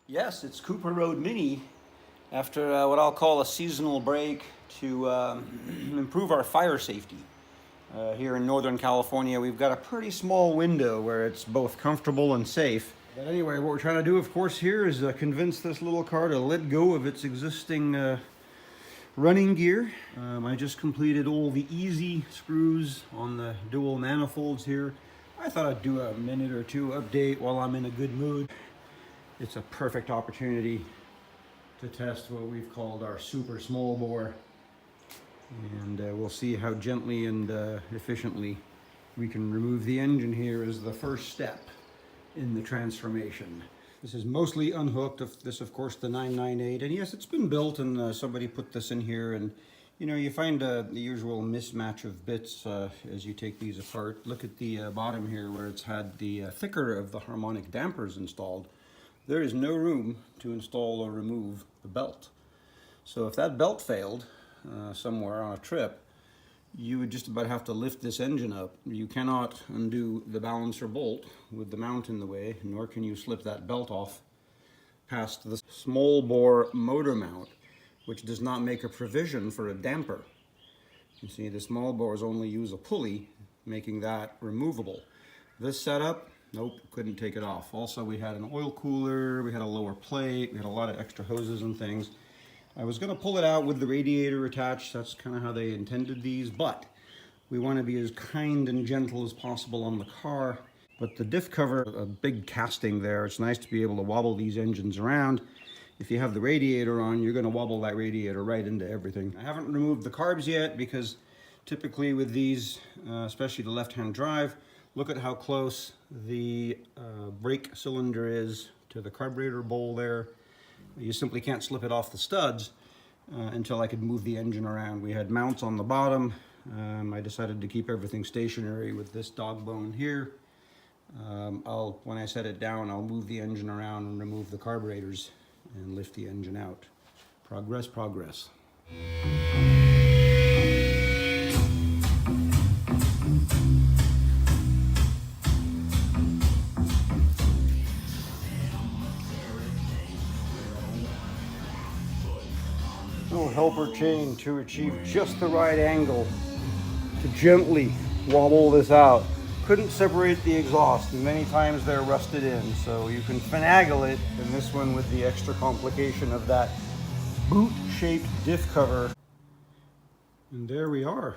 Yes, it's Cooper Road Mini after what I'll call a seasonal break to improve our fire safety. Here in Northern California, we've got a pretty small window where it's both comfortable and safe. But anyway, what we're trying to do, of course, here is convince this little car to let go of its existing running gear. I just completed all the easy screws on the dual manifolds here. I thought I'd do a minute or two update while I'm in a good mood. It's a perfect opportunity to test what we've called our super small bore. And we'll see how gently and efficiently we can remove the engine here as the first step in the transformation. This is mostly unhooked. This, of course, the 998. And yes, it's been built and somebody put this in here. And you know, you find the usual mismatch of bits as you take these apart. Look at the bottom here where it's had the thicker of the harmonic dampers installed. There is no room to install or remove the belt. So if that belt failed somewhere on a trip, you would just about have to lift this engine up. You cannot undo the balancer bolt with the mount in the way, nor can you slip that belt off past the small bore motor mount, which does not make a provision for a damper. You see, the small bores only use a pulley, making that removable. This setup, nope, couldn't take it off. Also, we had an oil cooler, we had a lower plate, we had a lot of extra hoses and things. I was going to pull it out with the radiator attached. That's kind of how they intended these, but we want to be as kind and gentle as possible on the car. But the diff cover, a big casting there, it's nice to be able to wobble these engines around. If you have the radiator on, you're going to wobble that radiator right into everything. I haven't removed the carbs yet because typically with these, especially the left-hand drive, look at how close the brake cylinder is to the carburetor bowl there. You simply can't slip it off the studs until I could move the engine around. We had mounts on the bottom. I decided to keep everything stationary with this dog bone here. When I set it down, I'll move the engine around and remove the carburetors and lift the engine out. Progress, progress. Little helper chain to achieve just the right angle to gently wobble this out. Couldn't separate the exhaust, and many times they're rusted in, so you can finagle it, and this one with the extra complication of that boot-shaped diff cover. And there we are.